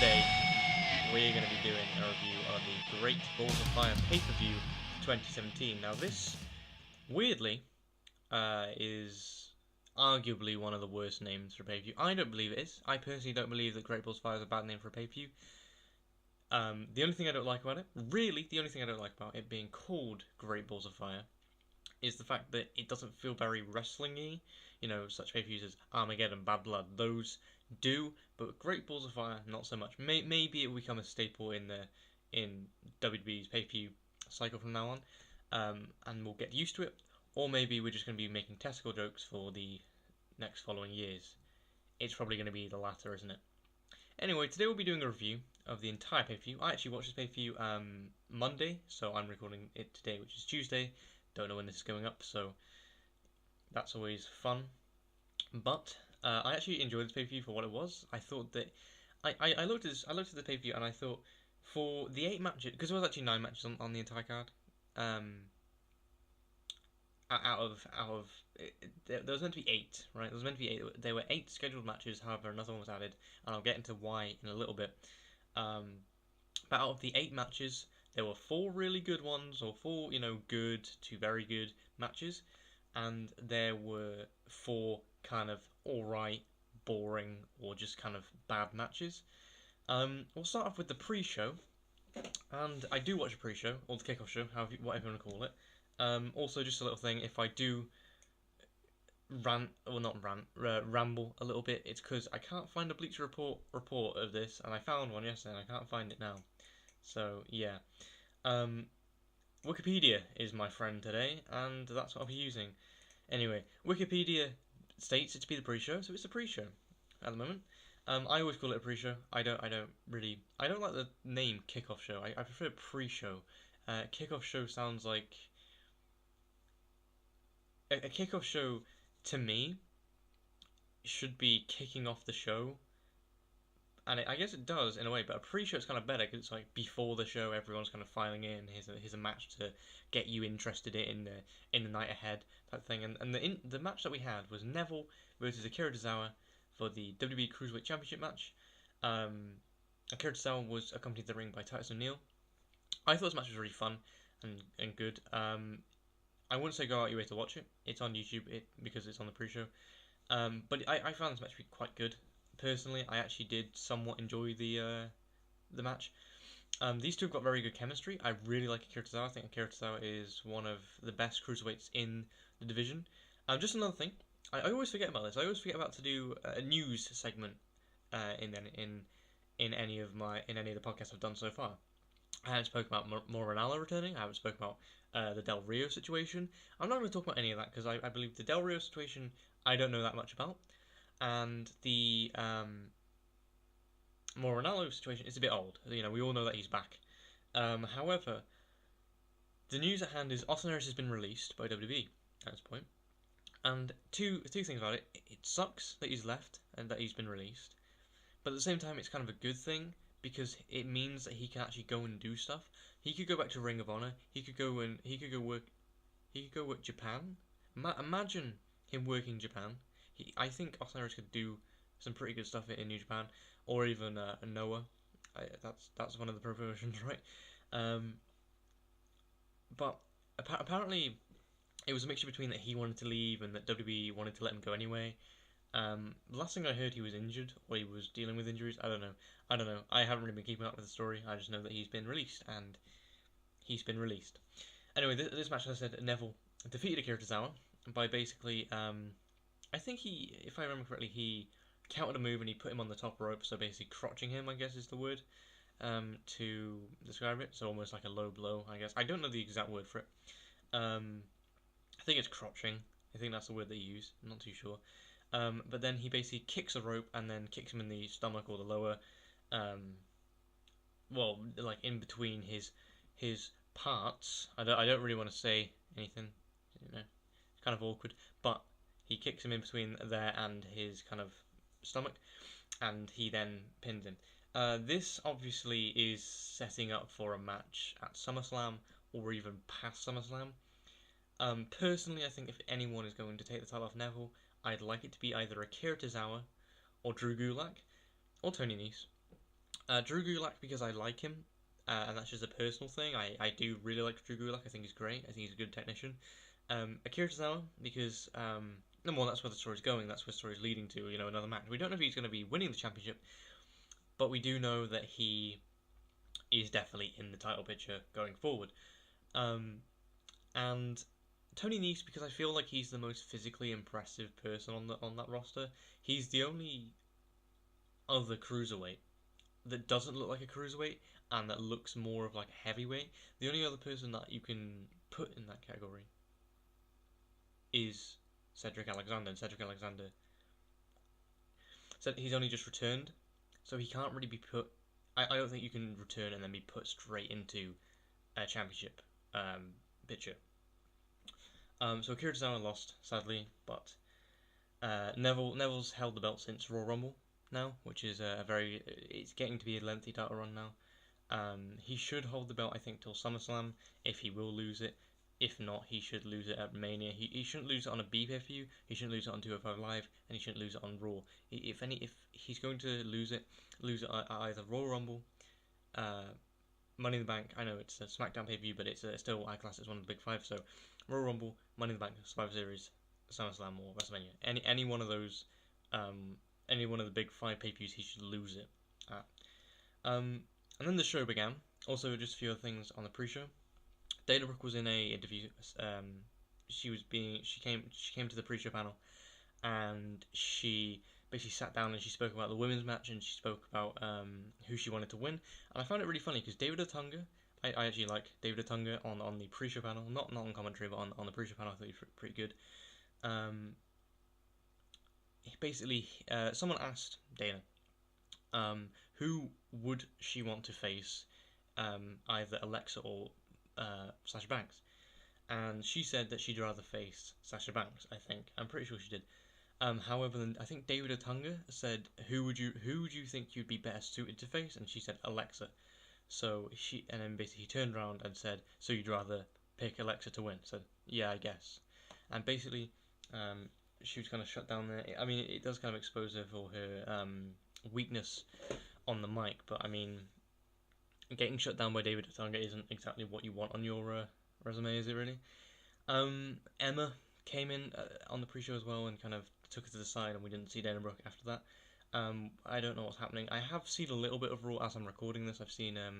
today we're going to be doing a review of the Great Balls of Fire pay-per-view 2017. Now this, weirdly, is arguably one of the worst names for a pay-per-view. I don't believe it is. I personally don't believe that Great Balls of Fire is a bad name for a pay-per-view. The only thing I don't like about it, really the only thing I don't like about it being called Great Balls of Fire, is the fact that it doesn't feel very wrestling-y. You know, such pay-per-views as Armageddon, Bad Blood, those do, but Great Balls of Fire, not so much. Maybe it will become a staple in WWE's pay-per-view cycle from now on, and we'll get used to it. Or maybe we're just going to be making testicle jokes for the next following years. It's probably going to be the latter, isn't it? Anyway, today we'll be doing a review of the entire pay-per-view. I actually watched this pay-per-view Monday, so I'm recording it today, which is Tuesday. Don't know when this is going up, so that's always fun. But I actually enjoyed this pay-per-view for what it was. I thought that I looked at the pay-per-view and I thought for the 8 matches, because there was actually 9 matches on the entire card. There was meant to be 8, right? There was meant to be 8. There were 8 scheduled matches. However, another one was added, and I'll get into why in a little bit. But out of the 8 matches, there were 4 really good ones, or 4, good to very good matches, and there were 4 kind of alright, boring, or just kind of bad matches. We'll start off with the pre-show, and I do watch a pre-show, or the kickoff show, whatever you want to call it. Also, just a little thing, if I do ramble a little bit, it's because I can't find a Bleacher Report of this, and I found one yesterday, and I can't find it now. So, yeah. Wikipedia is my friend today, and that's what I'll be using. Anyway, Wikipedia states it to be the pre-show, so it's a pre-show at the moment. I always call it a pre-show. I don't like the name kickoff show. I prefer pre-show. Kickoff show sounds like a kickoff show to me should be kicking off the show, and I guess it does in a way. But a pre-show is kind of better because it's like before the show, everyone's kind of filing in. Here's a match to get you interested in the night ahead type thing. And the match that we had was Neville versus Akira Tozawa for the WWE Cruiserweight Championship match. Akira Tozawa was accompanied to the ring by Titus O'Neil. I thought this match was really fun and good. I wouldn't say go out your way to watch it. It's on YouTube because it's on the pre-show. But I found this match to be quite good. Personally, I actually did somewhat enjoy the match. These two have got very good chemistry. I really like Akira Tozawa. I think Akira Tozawa is one of the best cruiserweights in the division. Just another thing, I always forget about this. I always forget about to do a news segment in any of the podcasts I've done so far. I haven't spoken about Morinala returning. I haven't spoken about the Del Rio situation. I'm not going to talk about any of that because I believe the Del Rio situation I don't know that much about, and the Morinala situation is a bit old. We all know that he's back. However, the news at hand is Austin Aries has been released by WWE at this point, and two things about it. It sucks that he's left and that he's been released, but at the same time, it's kind of a good thing because it means that he can actually go and do stuff. He could go back to Ring of Honor. He could go work Japan. Imagine him working Japan. I think Austin Aries could do some pretty good stuff in New Japan, or even Noah. That's one of the promotions, right? But apparently, it was a mixture between that he wanted to leave and that WWE wanted to let him go anyway. The last thing I heard, he was injured, or he was dealing with injuries. I don't know. I haven't really been keeping up with the story. I just know that he's been released, and he's been released. Anyway, this match, as I said, Neville defeated Akira Tozawa by basically, I think if I remember correctly, he countered a move and he put him on the top rope, so basically crotching him, I guess is the word, to describe it. So almost like a low blow, I guess. I don't know the exact word for it. I think it's crotching. I think that's the word they use. I'm not too sure. But then he basically kicks a rope and then kicks him in the stomach or the lower, like in between his parts. I don't really want to say anything, it's kind of awkward, but he kicks him in between there and his kind of stomach, and he then pins him. This obviously is setting up for a match at SummerSlam or even past SummerSlam. Personally, I think if anyone is going to take the title off Neville, I'd like it to be either Akira Tozawa or Drew Gulak or Tony Nese. Drew Gulak because I like him, and that's just a personal thing. I do really like Drew Gulak. I think he's great. I think he's a good technician. Akira Tozawa because number one, that's where the story's going. That's where the story's leading to. Another match. We don't know if he's going to be winning the championship, but we do know that he is definitely in the title picture going forward. And Tony Nese because I feel like he's the most physically impressive person on that roster. He's the only other cruiserweight that doesn't look like a cruiserweight and that looks more of like a heavyweight. The only other person that you can put in that category is Cedric Alexander, and Cedric Alexander said he's only just returned, so he can't really be put. I don't think you can return and then be put straight into a championship picture. So Akira Tozawa lost, sadly, but Neville's held the belt since Royal Rumble now, which is it's getting to be a lengthy title run now. He should hold the belt, I think, till SummerSlam, if he will lose it. If not, he should lose it at Mania. He shouldn't lose it on a BPV, he shouldn't lose it on 205 Live, and he shouldn't lose it on Raw. If he's going to lose it at either Royal Rumble, Money in the Bank. I know it's a SmackDown pay-per-view, but it's still I class as one of the big five. So Royal Rumble, Money in the Bank, Survivor Series, SummerSlam, or WrestleMania. Any one of those, any one of the big five pay-per-views, he should lose it at. And then the show began. Also, just a few other things on the pre-show. Dana Brooke was in a interview. She came to the pre-show panel, and she basically sat down and she spoke about the women's match, and she spoke about who she wanted to win. And I found it really funny because David Otunga, I actually like David Otunga on the pre-show panel, not on commentary, but on the pre-show panel. I thought he was pretty good. Basically, someone asked Dana, who would she want to face, either Alexa or Sasha Banks, and she said that she'd rather face Sasha Banks. I'm pretty sure she did. However, I think David Otunga said, who would you think you'd be better suited to face? And she said Alexa. So then basically he turned around and said, so you'd rather pick Alexa to win? So yeah, I guess. And basically, she was kind of shut down there. I mean, it does kind of expose her for her weakness on the mic, but I mean, getting shut down by David Otunga isn't exactly what you want on your resume, is it really? Emma came in on the pre-show as well and kind of took it to the side, and we didn't see Dana Brooke after that. I don't know what's happening. I have seen a little bit of Raw as I'm recording this. I've seen a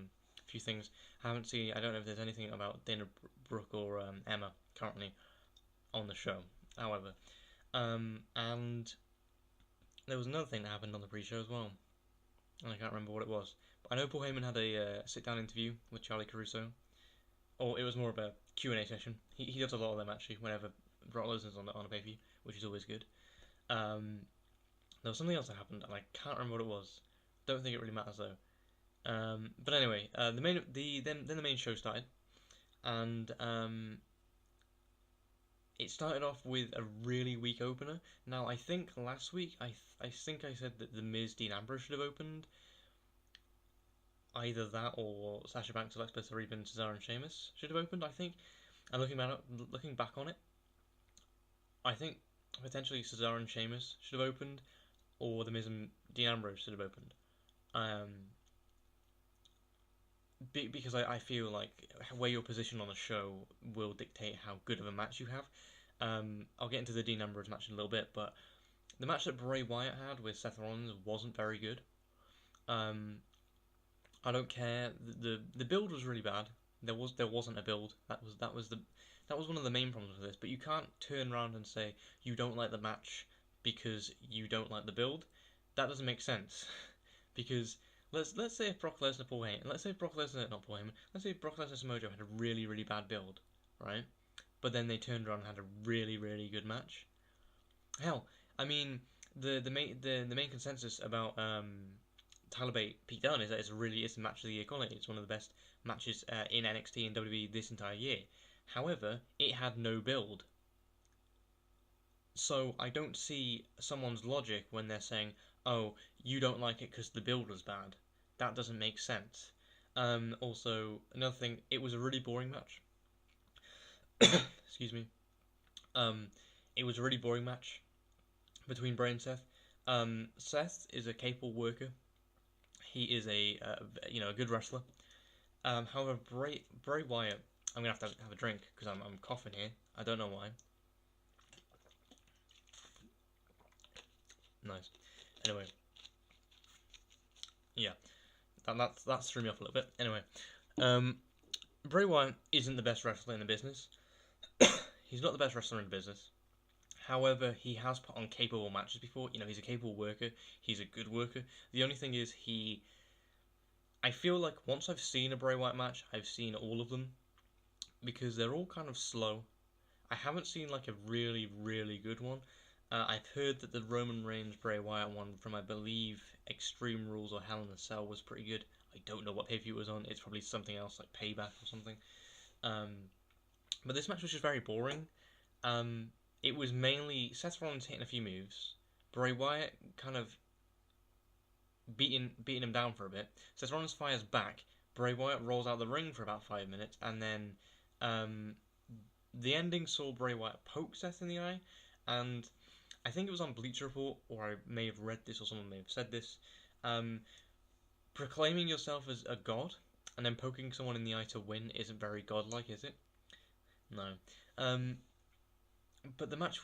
few things. I don't know if there's anything about Dana Brooke or Emma currently on the show. However, and there was another thing that happened on the pre-show as well, and I can't remember what it was. But I know Paul Heyman had a sit-down interview with Charlie Caruso, or it was more of a Q&A session. He does a lot of them actually whenever Brock Lesnar's on a pay-per-view, which is always good. There was something else that happened, and I can't remember what it was. Don't think it really matters though. But anyway, then the main show started, and it started off with a really weak opener. Now I think last week I think I said that the Miz Dean Ambrose should have opened. Either that or Sasha Banks, Alexa Bliss, or even Cesaro and Sheamus should have opened, I think. And looking back on it, I think potentially Cesaro and Sheamus should have opened, or the Miz and Dean Ambrose should have opened. Because I feel like where your position on the show will dictate how good of a match you have. I'll get into the Dean Ambrose match in a little bit, but the match that Bray Wyatt had with Seth Rollins wasn't very good. I don't care. The build was really bad. There wasn't a build. That was one of the main problems with this. But you can't turn around and say you don't like the match because you don't like the build. That doesn't make sense. Because let's say if Brock Lesnar let's say Brock Lesnar Samoa Joe had a really, really bad build, right? But then they turned around and had a really, really good match. Hell, I mean the main consensus about Tyler Bate Pete Dunne is that it's a match of the year quality. It's one of the best matches in NXT and WWE this entire year. However, it had no build. So I don't see someone's logic when they're saying, oh, you don't like it because the build was bad. That doesn't make sense. Also, another thing, it was a really boring match. Excuse me. It was a really boring match between Bray and Seth. Seth is a capable worker. he is a a good wrestler. However, Bray Wyatt, I'm gonna have to have a drink because I'm coughing here. I don't know why. Nice. Anyway, yeah, that's threw me off a little bit. Anyway, Bray Wyatt isn't the best wrestler in the business. He's not the best wrestler in the business. However, he has put on capable matches before. He's a capable worker. He's a good worker. The only thing is I feel like once I've seen a Bray Wyatt match, I've seen all of them because they're all kind of slow. I haven't seen like a really, really good one. I've heard that the Roman Reigns Bray Wyatt one from, I believe, Extreme Rules or Hell in a Cell was pretty good. I don't know what pay-per-view it was on. It's probably something else like Payback or something. But this match was just very boring. It was mainly Seth Rollins hitting a few moves, Bray Wyatt kind of beating him down for a bit. Seth Rollins fires back. Bray Wyatt rolls out the ring for about 5 minutes, and then the ending saw Bray Wyatt poke Seth in the eye, and I think it was on Bleacher Report, or I may have read this, or someone may have said this. Proclaiming yourself as a god and then poking someone in the eye to win isn't very godlike, is it? No. But the match,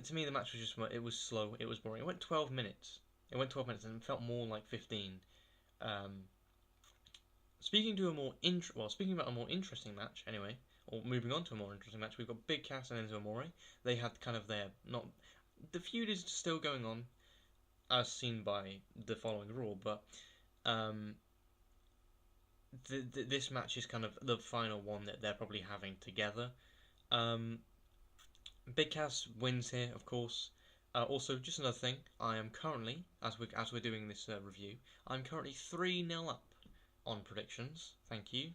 to me, the match was it was slow, it was boring. It went 12 minutes. It went 12 minutes and it felt more like 15. Speaking about a more interesting match, anyway, or moving on to a more interesting match, we've got Big Cass and Enzo Amore. They had kind of the feud is still going on, as seen by the following Raw, but this match is kind of the final one that they're probably having together. Big Cass wins here, of course. Also, just another thing, I am currently, as we're doing this review, I'm currently 3-0 up on predictions. Thank you.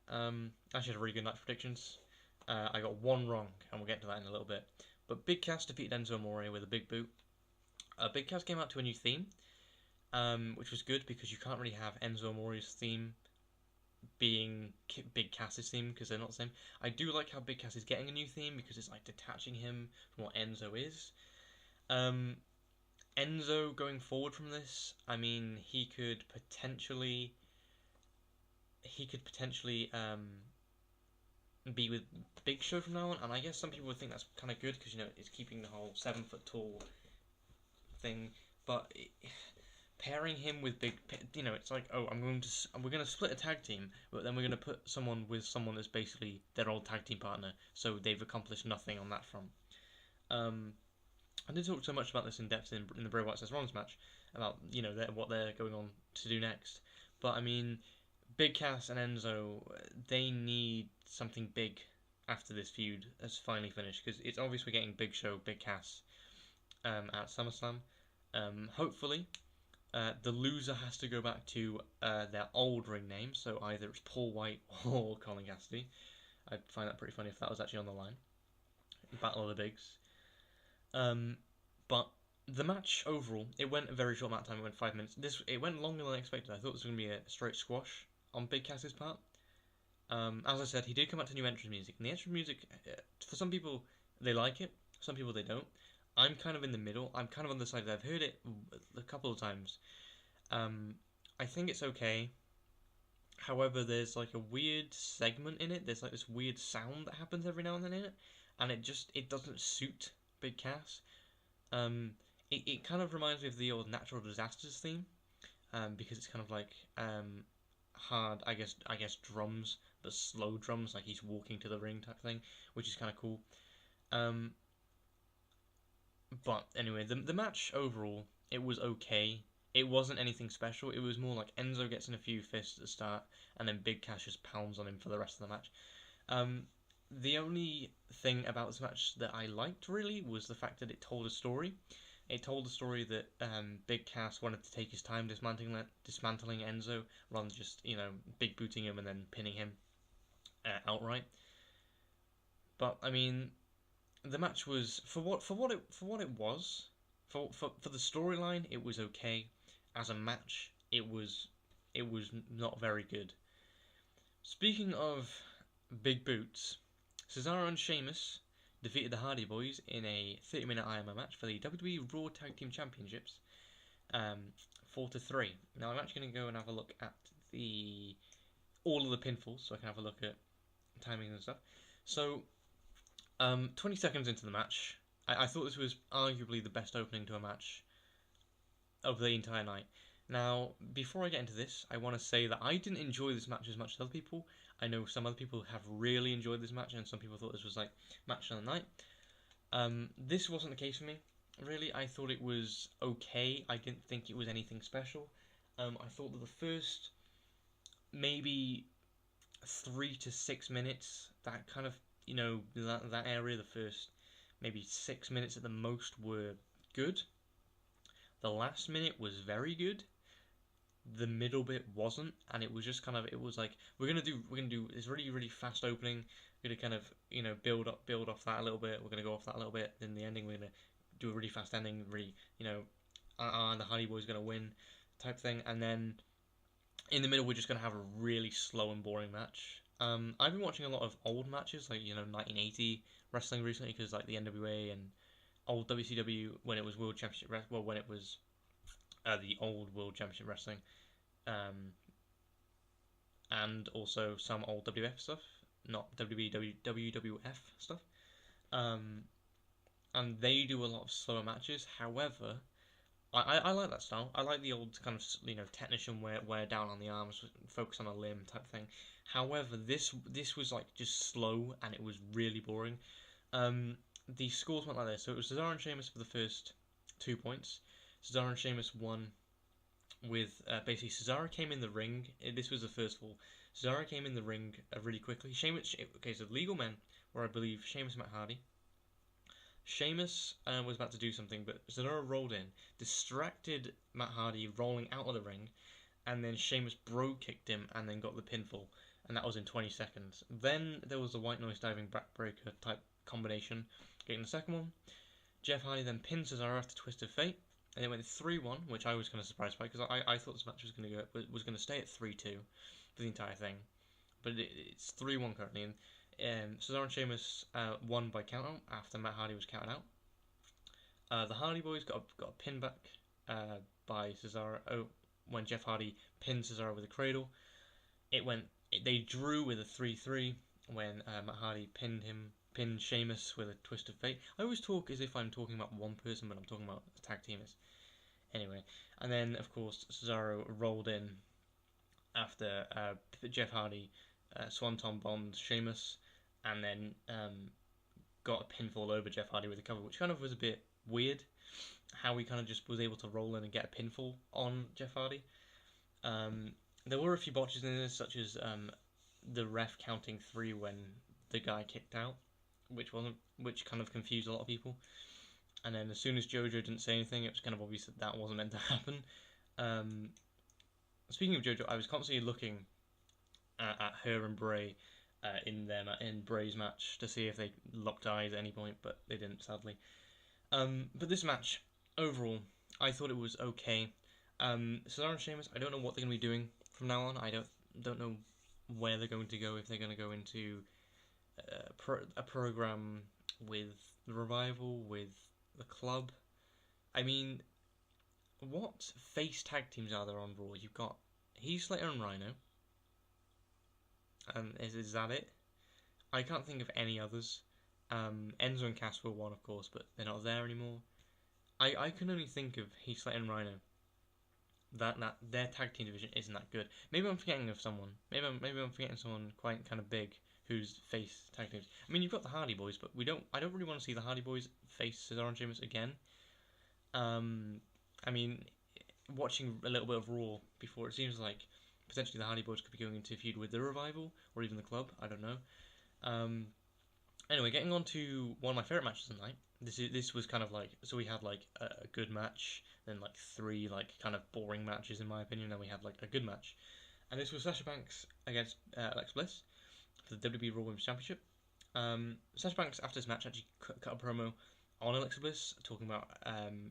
Actually, had a really good night for predictions. I got one wrong, and we'll get to that in a little bit. But Big Cass defeated Enzo Amore with a big boot. Big Cass came out to a new theme, which was good because you can't really have Enzo Amore's theme being Big Cass's theme because they're not the same. I do like how Big Cass is getting a new theme because it's like detaching him from what Enzo is. Enzo going forward from this, I mean, he could potentially be with Big Show from now on, and I guess some people would think that's kind of good because it's keeping the whole 7-foot tall thing, but pairing him with it's like, oh, we're going to split a tag team, but then we're going to put someone with someone that's basically their old tag team partner, so they've accomplished nothing on that front. I didn't talk so much about this in depth in the Bray Wyatt vs. Rollins match, about what they're going on to do next, but I mean, Big Cass and Enzo, they need something big after this feud has finally finished, because it's obvious we're getting Big Show, Big Cass at SummerSlam. Hopefully, the loser has to go back to their old ring name, so either it's Paul White or Colin Cassidy. I'd find that pretty funny if that was actually on the line. Battle of the Bigs. But the match overall, it went a very short amount of time. It went 5 minutes. It went longer than I expected. I thought this was going to be a straight squash on Big Cass's part. As I said, he did come out to new entrance music, and the entrance music, for some people, they like it. Some people they don't. I'm kind of in the middle. I'm kind of on the side that I've heard it a couple of times. I think it's okay. However, there's like a weird segment in it. There's like this weird sound that happens every now and then in it, and it doesn't suit Big Cass. It kind of reminds me of the old Natural Disasters theme, because it's kind of like hard, I guess drums, but slow drums, like he's walking to the ring type thing, which is kind of cool. But anyway, the match overall, it was okay. It wasn't anything special. It was more like Enzo gets in a few fists at the start, and then Big Cass just pounds on him for the rest of the match. The only thing about this match that I liked really was the fact that it told a story. It told the story that Big Cass wanted to take his time dismantling Enzo rather than just big booting him and then pinning him outright. But I mean, the match was for what it was. For the storyline, it was okay. As a match, it was not very good. Speaking of big boots, Cesaro and Sheamus defeated the Hardy Boys in a 30-minute IMO match for the WWE Raw Tag Team Championships. 4-3. Now I'm actually going to go and have a look at all of the pinfalls, so I can have a look at timing and stuff. So, 20 seconds into the match, I thought this was arguably the best opening to a match of the entire night. Now, before I get into this, I want to say that I didn't enjoy this match as much as other people. I know some other people have really enjoyed this match, and some people thought this was like match of the night. This wasn't the case for me. Really, I thought it was okay. I didn't think it was anything special. I thought that the first maybe 3 to 6 minutes, that kind of, that area, the first maybe 6 minutes at the most were good. The last minute was very good. The middle bit wasn't, and it was just kind of, it was like, we're gonna do this really, really fast opening. We're gonna kind of, build off that a little bit. We're gonna go off that a little bit. Then the ending, we're gonna do a really fast ending. Really, and the Hardy Boys gonna win, type thing. And then in the middle, we're just gonna have a really slow and boring match. I've been watching a lot of old matches, like 1980 wrestling recently, because like the NWA and old WCW when it was World Championship, when it was the old World Championship Wrestling, and also some old WF stuff, not WWF stuff, and they do a lot of slower matches. However, I like that style. I like the old kind of technician wear down on the arms, focus on a limb type thing. However, this was like just slow, and it was really boring. The scores went like this. So it was Cesaro and Sheamus for the first 2 points. Cesaro and Sheamus won with basically Cesaro came in the ring. This was the first fall. Cesaro came in the ring really quickly. Okay, so Legal Men, where I believe Sheamus and Matt Hardy. Sheamus was about to do something, but Cesaro rolled in, distracted Matt Hardy rolling out of the ring, and then Sheamus bro kicked him and then got the pinfall, and that was in 20 seconds. Then there was the white noise diving backbreaker type combination, getting the second one. Jeff Hardy then pinned Cesaro after Twist of Fate, and it went 3-1, which I was kind of surprised by, because I thought this match was going to stay at 3-2 for the entire thing, but it's 3-1 currently. And Cesaro and Sheamus won by countout after Matt Hardy was counted out. The Hardy Boys got a pin back by Cesaro when Jeff Hardy pinned Cesaro with a cradle. They drew with a 3-3 when Matt Hardy pinned Sheamus with a Twist of Fate. I always talk as if I'm talking about one person, but I'm talking about a tag teamers. Anyway, and then of course Cesaro rolled in after Jeff Hardy Swanton bombed Sheamus, and then got a pinfall over Jeff Hardy with a cover, which kind of was a bit weird, how he kind of just was able to roll in and get a pinfall on Jeff Hardy. There were a few botches in this, such as the ref counting 3 when the guy kicked out, which kind of confused a lot of people. And then as soon as JoJo didn't say anything, it was kind of obvious that wasn't meant to happen. Speaking of JoJo, I was constantly looking at her and Bray in Bray's match to see if they locked eyes at any point, but they didn't, sadly. But this match, overall, I thought it was okay. Cesaro and Sheamus, I don't know what they're going to be doing from now on. I don't know where they're going to go, if they're going to go into a program with the Revival, with the Club. I mean, what face tag teams are there on Raw? You've got Heath Slater and Rhino. Is that it? I can't think of any others. Enzo and Cass were one, of course, but they're not there anymore. I can only think of Heath Slater and Rhino. That their tag team division isn't that good. Maybe I'm forgetting of someone. Maybe I'm forgetting someone quite kind of big who's face tag teams. I mean, you've got the Hardy Boys, but I don't really want to see the Hardy Boys face Cesaro and Sheamus again. I mean, watching a little bit of Raw before, it seems like potentially the Hardy Boys could be going into a feud with the Revival or even the Club. I don't know. Anyway, getting on to one of my favourite matches of the night. This was kind of like, so we had like a good match, then like 3 like kind of boring matches in my opinion, then we had like a good match. And this was Sasha Banks against Alexa Bliss for the WWE Raw Women's Championship. Sasha Banks after this match actually cut a promo on Alexa Bliss, talking about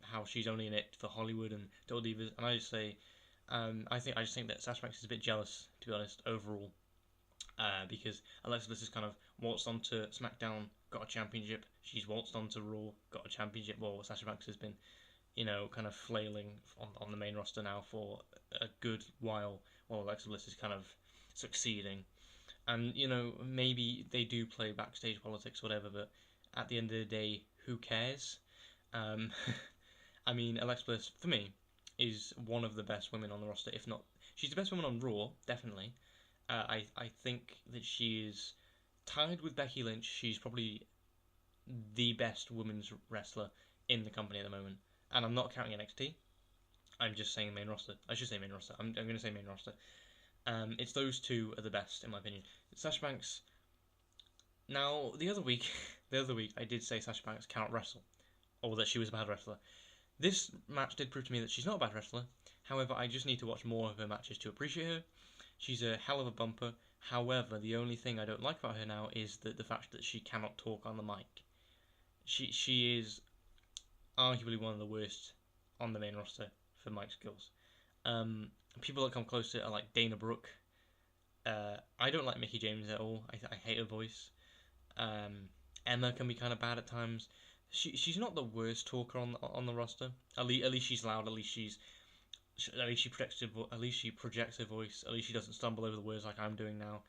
how she's only in it for Hollywood and Total Divas, and I just say, I just think that Sasha Banks is a bit jealous, to be honest, overall, because Alexa Bliss has kind of waltzed onto SmackDown, got a championship. She's waltzed onto Raw, got a championship. Well, Sasha Banks has been kind of flailing on the main roster now for a good while Alexa Bliss is kind of succeeding. And, maybe they do play backstage politics, whatever, but at the end of the day, who cares? Um, I mean, Alexa Bliss, for me, is one of the best women on the roster, if not... She's the best woman on Raw, definitely. I think that she is tied with Becky Lynch. She's probably the best women's wrestler in the company at the moment. And I'm not counting NXT. I'm just saying main roster. I should say main roster. I'm going to say main roster. It's those two are the best, in my opinion. Sasha Banks... Now, the other week, I did say Sasha Banks cannot wrestle. Or that she was a bad wrestler. This match did prove to me that she's not a bad wrestler. However, I just need to watch more of her matches to appreciate her. She's a hell of a bumper. However, the only thing I don't like about her now is the fact that she cannot talk on the mic. She is arguably one of the worst on the main roster for mic skills. People that come close to it are like Dana Brooke. I don't like Mickie James at all. I hate her voice. Emma can be kind of bad at times. She's not the worst talker on the roster. At least she's loud. At least she projects her voice. At least she doesn't stumble over the words like I'm doing now.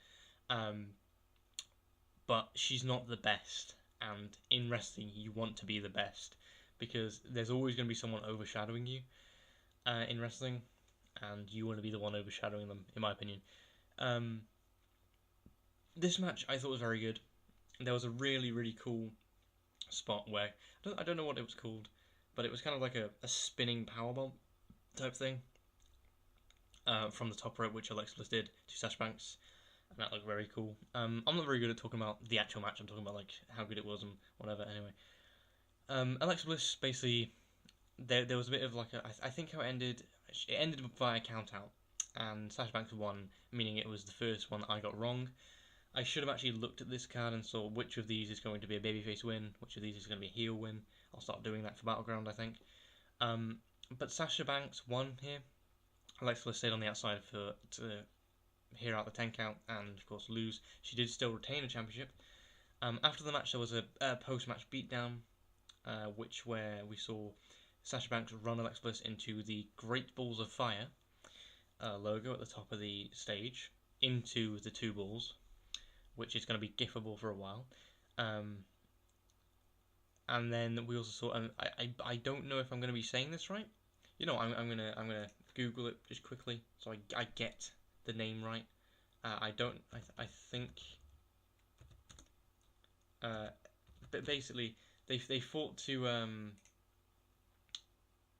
But she's not the best. And in wrestling, you want to be the best because there's always going to be someone overshadowing you in wrestling, and you want to be the one overshadowing them, in my opinion. This match I thought was very good. There was a really, really cool spot where I don't know what it was called, but it was kind of like a spinning powerbomb type thing from the top rope, which Alexa Bliss did to Sasha Banks, and that looked very cool. I'm not very good at talking about the actual match. I'm talking about like how good it was and whatever. Anyway, Alexa Bliss basically there was a bit of like I think how it ended. It ended via count out, and Sasha Banks won, meaning it was the first one that I got wrong. I should have actually looked at this card and saw which of these is going to be a babyface win, which of these is going to be a heel win. I'll start doing that for Battleground, I think. But Sasha Banks won here. Alexa Bliss stayed on the outside to hear out the 10 count and, of course, lose. She did still retain a championship. After the match, there was a post-match beatdown, where we saw Sasha Banks run Alexa Bliss into the Great Balls of Fire logo at the top of the stage, into the two balls, which is going to be gifable for a while. And then we also saw, and I don't know if I'm going to be saying this right. I'm gonna Google it just quickly so I get the name right. I think. But basically they fought to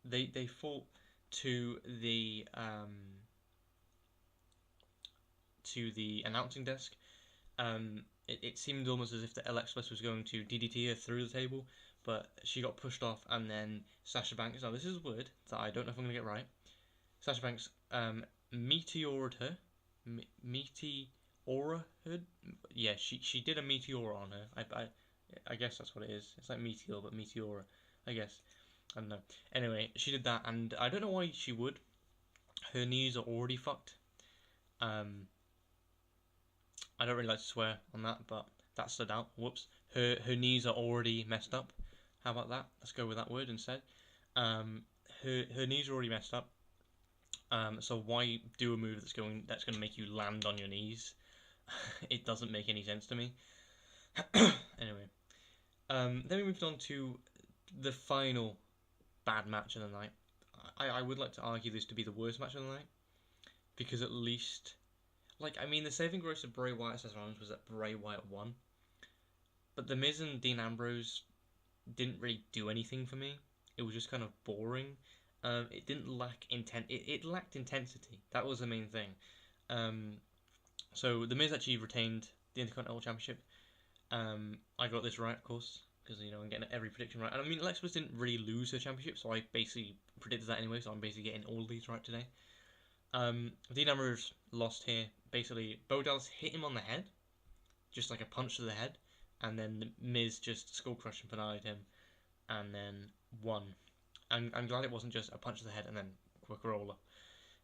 they fought to the announcing desk. It seemed almost as if the Alexa Bliss was going to DDT her through the table, but she got pushed off, and then Sasha Banks, now this is a word that I don't know if I'm going to get right, Sasha Banks meteored her, meteora her, yeah, she did a meteor on her, I guess that's what it is, it's like meteor, but meteora, I guess, I don't know, anyway, she did that, and I don't know why she would, her knees are already fucked, I don't really like to swear on that, but that stood out. Whoops. Her knees are already messed up. How about that? Let's go with that word instead. Her knees are already messed up. So why do a move that's going to make you land on your knees? It doesn't make any sense to me. Anyway, then we moved on to the final bad match of the night. I would like to argue this to be the worst match of the night, because at least. The saving grace of Bray Wyatt Seth Rollins was that Bray Wyatt won. But The Miz and Dean Ambrose didn't really do anything for me. It was just kind of boring. It didn't lack it lacked intensity. That was the main thing. So The Miz actually retained the Intercontinental Championship. I got this right, of course, because I'm getting every prediction right. And Alexa Bliss didn't really lose her championship, so I basically predicted that anyway. So I'm basically getting all these right today. Dean Ambrose lost here. Basically, Bo Dallas hit him on the head, just like a punch to the head, and then the Miz just skull crushed and finaled him, and then won. I'm glad it wasn't just a punch to the head and then quick roller.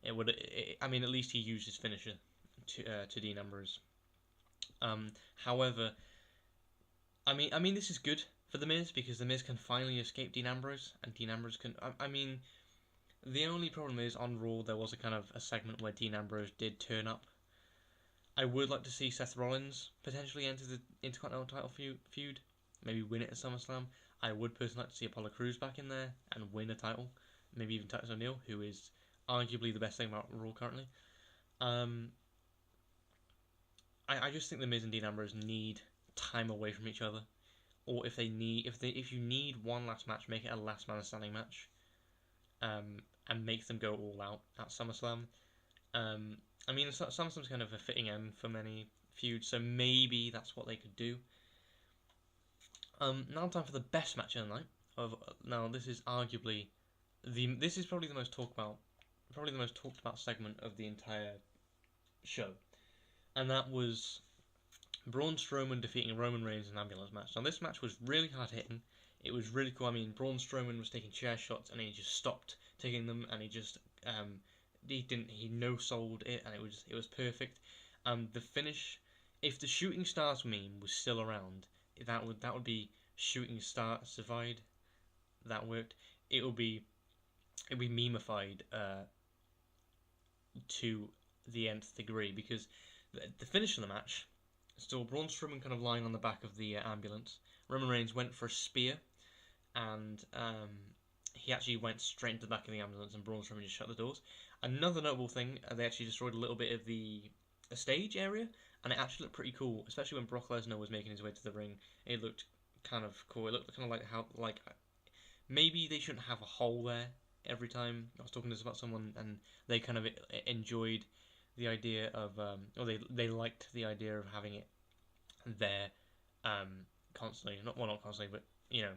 At least he used his finisher to Dean Ambrose. However, this is good for The Miz, because The Miz can finally escape Dean Ambrose, and Dean Ambrose can. I mean, the only problem is on Raw there was a kind of a segment where Dean Ambrose did turn up. I would like to see Seth Rollins potentially enter the Intercontinental title feud, maybe win it at SummerSlam. I would personally like to see Apollo Crews back in there and win a title, maybe even Titus O'Neil, who is arguably the best thing about Raw currently. I just think The Miz and Dean Ambrose need time away from each other, or if you need one last match, make it a last man standing match, and make them go all out at SummerSlam. I mean, SummerSlam's kind of a fitting end for many feuds, so maybe that's what they could do. Now time for the best match of the night. Now this is arguably this is probably the most talked about segment of the entire show, and that was Braun Strowman defeating Roman Reigns in an ambulance match. Now this match was really hard hitting. It was really cool. I mean, Braun Strowman was taking chair shots, and he just stopped taking them, and he no-sold it, and it was perfect. The finish, if the Shooting Stars meme was still around, that would be Shooting Star survived. That worked. It'd be memeified to the nth degree, because the finish of the match, still Braun Strowman kind of lying on the back of the ambulance. Roman Reigns went for a spear, and he actually went straight into the back of the ambulance, and Braun Strowman just shut the doors. Another notable thing, they actually destroyed a little bit of the stage area, and it actually looked pretty cool, especially when Brock Lesnar was making his way to the ring. It looked kind of cool. It looked kind of like maybe they shouldn't have a hole there every time. I was talking to this about someone, and they kind of enjoyed the idea of, or they liked the idea of having it there constantly. Not constantly, but you know,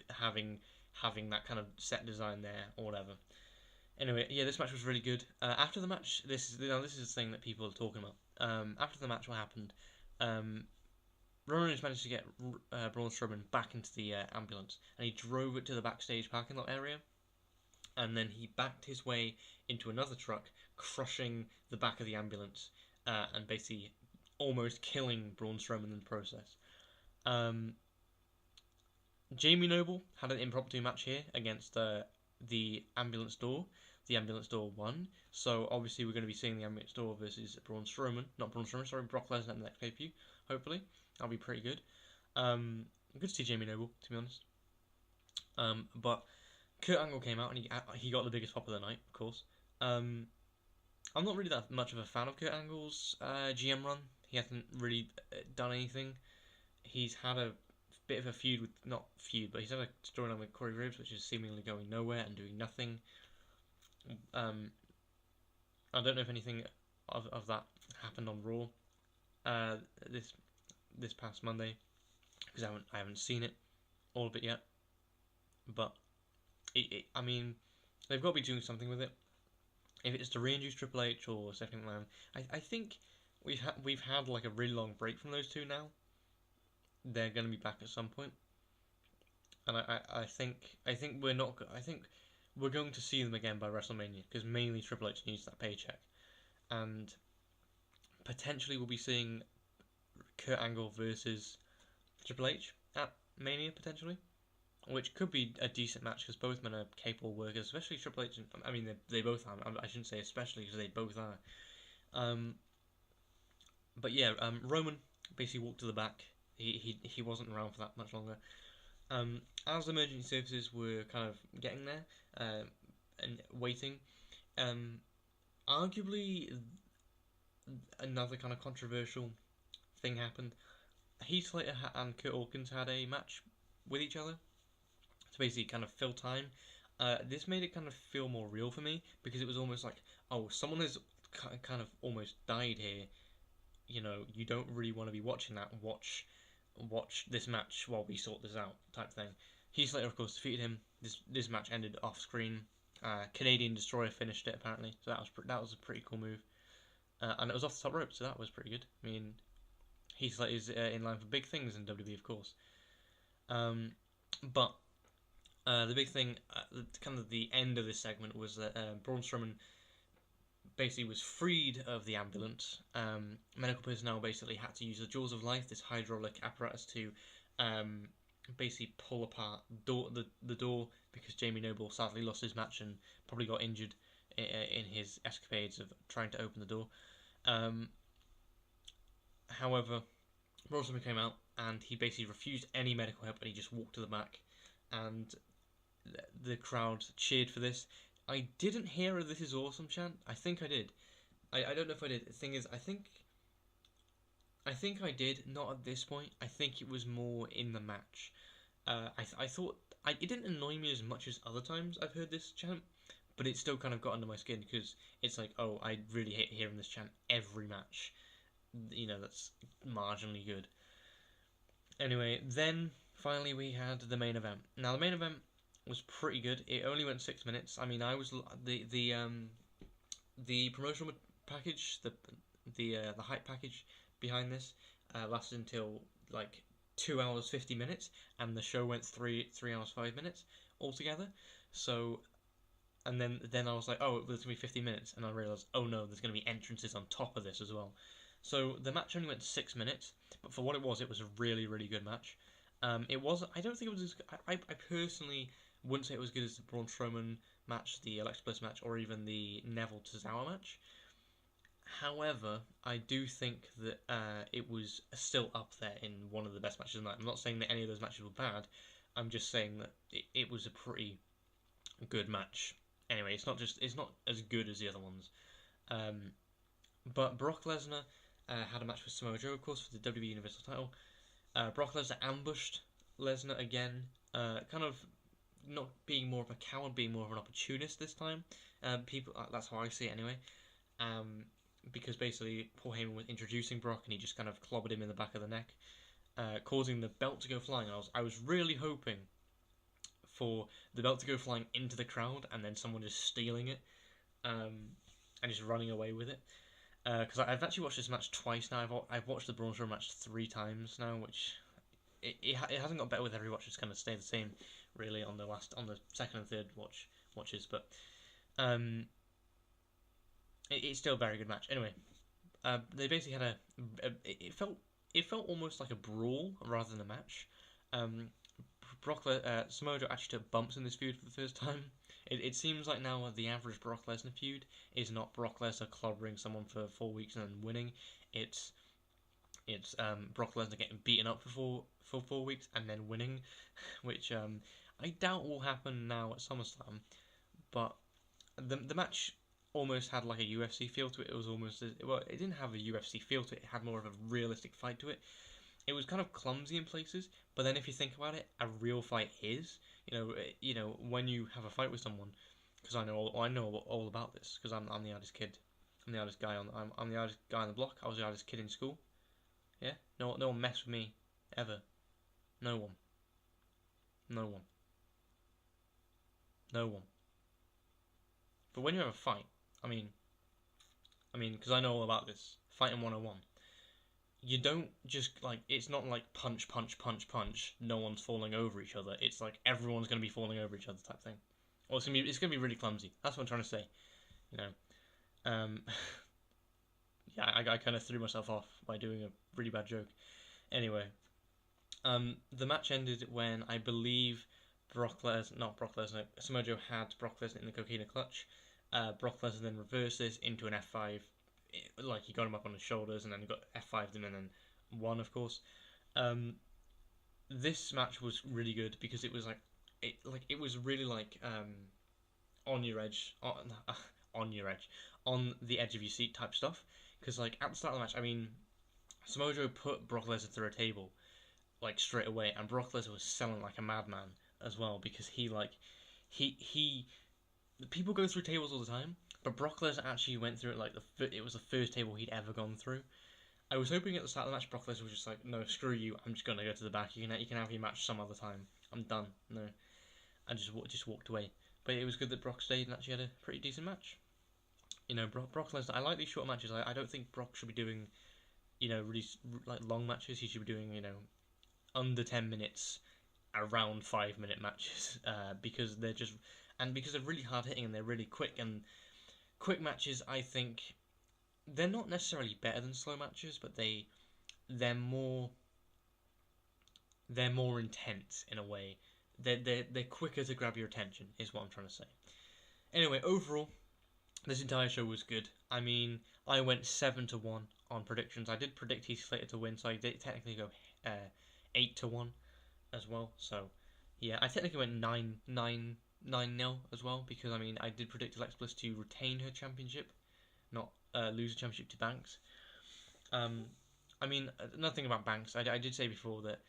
having that kind of set design there or whatever. Anyway, yeah, this match was really good. After the match, this is the thing that people are talking about. After the match, what happened? Roman Reigns managed to get Braun Strowman back into the ambulance, and he drove it to the backstage parking lot area, and then he backed his way into another truck, crushing the back of the ambulance, and basically almost killing Braun Strowman in the process. Jamie Noble had an impromptu match here against the ambulance door. The ambulance door won, so obviously we're going to be seeing the ambulance door versus Braun Strowman. Not Braun Strowman, sorry, Brock Lesnar in the next pay-per-view, hopefully. That'll be pretty good. Good to see Jamie Noble, to be honest. But Kurt Angle came out, and he got the biggest pop of the night, of course. I'm not really that much of a fan of Kurt Angle's GM run. He hasn't really done anything. He's had a bit of a feud but he's had a storyline with Corey Graves, which is seemingly going nowhere and doing nothing. I don't know if anything of that happened on Raw this past Monday, because I haven't seen it all of it yet. But I mean, they've got to be doing something with it. If it's to reintroduce Triple H or Stephanie McMahon, I think we've had like a really long break from those two now. They're going to be back at some point, and I think we're going to see them again by WrestleMania, because mainly Triple H needs that paycheck, and potentially we'll be seeing Kurt Angle versus Triple H at Mania potentially, which could be a decent match because both men are capable workers, especially Triple H. I mean, they both are. I shouldn't say especially, because they both are. But yeah, Roman basically walked to the back. He wasn't around for that much longer. As emergency services were kind of getting there and waiting, arguably another kind of controversial thing happened. Heath Slater and Kurt Hawkins had a match with each other to basically kind of fill time. This made it kind of feel more real for me, because it was almost like, oh, someone has kind of almost died here. You know, you don't really want to be watching that. Watch this match while we sort this out, type thing. Heath Slater, of course, defeated him. This match ended off screen. Canadian Destroyer finished it apparently, so that was a pretty cool move. And it was off the top rope, so that was pretty good. I mean, Heath Slater is in line for big things in WWE, of course. But the big thing, kind of the end of this segment, was that Braun Strowman basically was freed of the ambulance. Medical personnel basically had to use the Jaws of Life, this hydraulic apparatus, to basically pull apart the door because Jamie Noble sadly lost his match and probably got injured in his escapades of trying to open the door. However, Braun Strowman came out and he basically refused any medical help and he just walked to the back, and the crowd cheered for this. I didn't hear a "This is awesome" chant. I think I did. I don't know if I did. The thing is, I think I did. Not at this point. I think it was more in the match. I thought it didn't annoy me as much as other times I've heard this chant, but it still kind of got under my skin because it's like, oh, I really hate hearing this chant every match. That's marginally good. Anyway, then finally we had the main event. Now the main event was pretty good. It only went 6 minutes. I mean, I was the promotional package, the hype package behind this lasted until like 2 hours 50 minutes, and the show went 3 hours 5 minutes altogether. So, and then I was like, oh, there's gonna be 50 minutes, and I realized, oh no, there's gonna be entrances on top of this as well. So the match only went 6 minutes, but for what it was a really, really good match. It was. I don't think it was as. I personally wouldn't say it was good as the Braun Strowman match, the Alexa Bliss match, or even the Neville Tozawa match. However, I do think that it was still up there in one of the best matches of the night. I'm not saying that any of those matches were bad. I'm just saying that it was a pretty good match. Anyway, it's not as good as the other ones. But Brock Lesnar had a match with Samoa Joe, of course, for the WWE Universal title. Brock Lesnar ambushed Lesnar again, kind of not being more of a coward, being more of an opportunist this time. That's how I see it anyway. Because basically Paul Heyman was introducing Brock and he just kind of clobbered him in the back of the neck, causing the belt to go flying. I was really hoping for the belt to go flying into the crowd and then someone just stealing it, and just running away with it. Because I've actually watched this match twice now. I've watched the Braun Strowman match 3 times now, which it hasn't got better with every watch. It's kind of stayed the same really on the second and third watches, but it's still a very good match. Anyway, they basically had it felt almost like a brawl rather than a match. Samoa Joe actually took bumps in this feud for the first time. It seems like now the average Brock Lesnar feud is not Brock Lesnar clobbering someone for 4 weeks and then winning. It's Brock Lesnar getting beaten up for 4 weeks and then winning, which I doubt will happen now at SummerSlam. But the match almost had like a UFC feel to it. It was almost it didn't have a UFC feel to it. It had more of a realistic fight to it. It was kind of clumsy in places, but then if you think about it, a real fight is, when you have a fight with someone, because I know all about this, because I'm the hardest kid, I'm the hardest guy I'm the hardest guy on the block. I was the hardest kid in school. Yeah, no one messed with me ever. No one. But when you have a fight, I mean, because I know all about this, fighting 101. You don't just it's not like punch, no one's falling over each other. It's like everyone's going to be falling over each other type thing. Or it's going to be really clumsy. That's what I'm trying to say. Yeah, I kind of threw myself off by doing a really bad joke. Anyway, the match ended when I believe Samoa Joe had Brock Lesnar in the Coquina Clutch. Brock Lesnar then reversed this into an F5. He got him up on his shoulders and then got F5'd him and then won, of course. This match was really good because it was it was really on your edge, on the edge of your seat type stuff. Because at the start of the match, I mean, Samoa Joe put Brock Lesnar through a table straight away, and Brock Lesnar was selling like a madman as well because he people go through tables all the time. But Brock Lesnar actually went through it it was the first table he'd ever gone through. I was hoping at the start of the match Brock Lesnar was just like, no, screw you, I'm just going to go to the back. You can have your match some other time. I'm done. No. I just walked away. But it was good that Brock stayed and actually had a pretty decent match. Brock Lesnar, I like these short matches. I don't think Brock should be doing, really long matches. He should be doing, under 10 minutes, around 5-minute matches. Because they're really hard hitting and they're really quick. And quick matches, I think, they're not necessarily better than slow matches, but they're more. they're more intense in a way. They're quicker to grab your attention, is what I'm trying to say. Anyway, overall, this entire show was good. I mean, I went 7-1 on predictions. I did predict Heath Slater to win, so I did technically go 8-1 as well. So, yeah, I technically went 9-0 as well, because I mean, I did predict Alexa Bliss to retain her championship, not lose the championship to Banks. I mean, another thing about Banks, I did say before that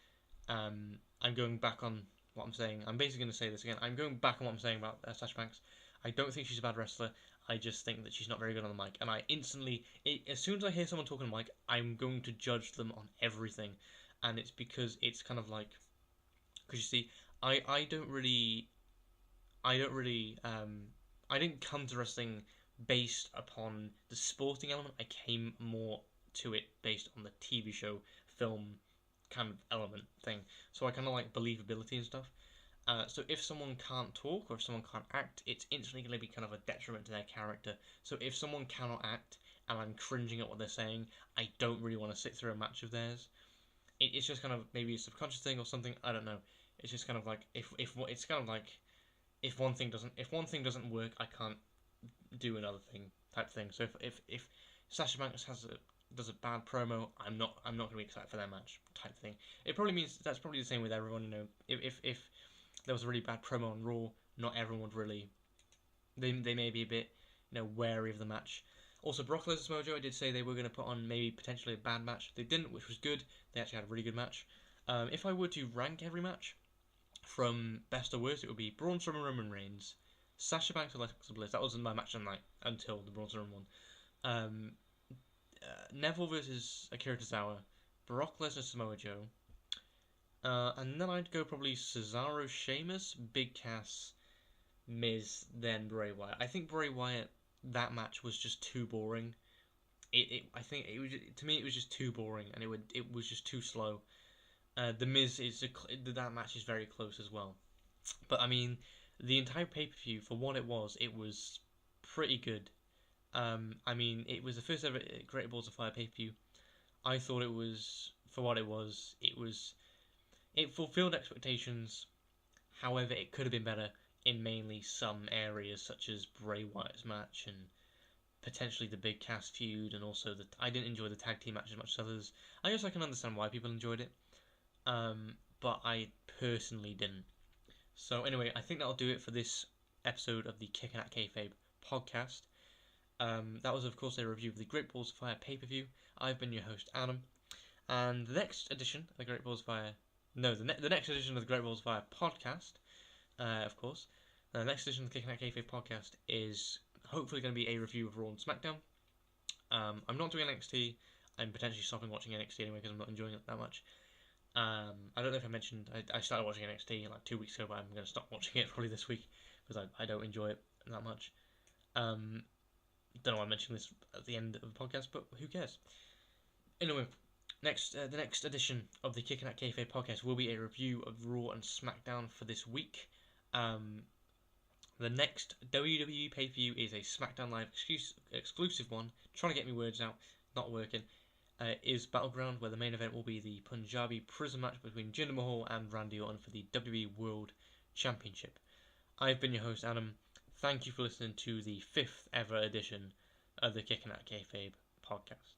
I'm going back on what I'm saying. I'm basically going to say this again. I'm going back on what I'm saying about Sasha Banks. I don't think she's a bad wrestler. I just think that she's not very good on the mic. And I instantly, as soon as I hear someone talking on the mic, I'm going to judge them on everything. And it's because it's kind of like, because you see, I didn't come to wrestling based upon the sporting element. I came more to it based on the TV show, film kind of element thing. So I kind of like believability and stuff. So if someone can't talk or if someone can't act, it's instantly going to be kind of a detriment to their character. So if someone cannot act and I'm cringing at what they're saying, I don't really want to sit through a match of theirs. It's just kind of maybe a subconscious thing or something. I don't know. It's just kind of like if it's kind of like if one thing doesn't work, I can't do another thing type thing. So if Sasha Banks does a bad promo, I'm not gonna be excited for their match type thing. It probably means that's probably the same with everyone. You know, if there was a really bad promo on Raw, not everyone would really. They may be a bit wary of the match. Also, Brock Lesnar's Mojo, I did say they were going to put on maybe potentially a bad match. They didn't, which was good. They actually had a really good match. If I were to rank every match from best to worst, it would be Braun Strowman, Roman Reigns, Sasha Banks, Alexa Bliss. That was my match of the night until the Braun Strowman one. Neville versus Akira Tozawa, Brock Lesnar, Samoa Joe, and then I'd go probably Cesaro, Sheamus, Big Cass, Miz, then Bray Wyatt. I think Bray Wyatt, that match was just too boring. I think it was, to me it was just too boring, and it was just too slow. The Miz that match is very close as well, but I mean the entire pay per view for what it was pretty good. I mean it was the first ever Great Balls of Fire pay per view. I thought it was for what it was. It fulfilled expectations. However, it could have been better in mainly some areas, such as Bray Wyatt's match and potentially the Big Cass feud, and also I didn't enjoy the tag team match as much as others. I guess I can understand why people enjoyed it, but I personally didn't. So anyway, I think that'll do it for this episode of the Kickin Out of Kayfabe podcast. That was, of course, a review of the Great Balls of Fire pay-per-view. I've been your host, Adam, and the next edition of the Great Balls of Fire... No, the next edition of the Great Balls of Fire podcast, of course, the next edition of the Kickin Out of Kayfabe podcast is hopefully going to be a review of Raw and SmackDown. I'm not doing NXT. I'm potentially stopping watching NXT anyway because I'm not enjoying it that much. I don't know if I mentioned, I started watching NXT like 2 weeks ago, but I'm going to stop watching it probably this week because I don't enjoy it that much. Don't know why I mentioned this at the end of the podcast, but who cares? Anyway, the next edition of the Kickin Out of Kayfabe podcast will be a review of Raw and SmackDown for this week. The next WWE pay-per-view is a SmackDown Live exclusive one. Trying to get me words out, not working. Is Battleground, where the main event will be the Punjabi Prison match between Jinder Mahal and Randy Orton for the WWE World Championship. I've been your host, Adam. Thank you for listening to the 5th ever edition of the Kickin Out of Kayfabe podcast.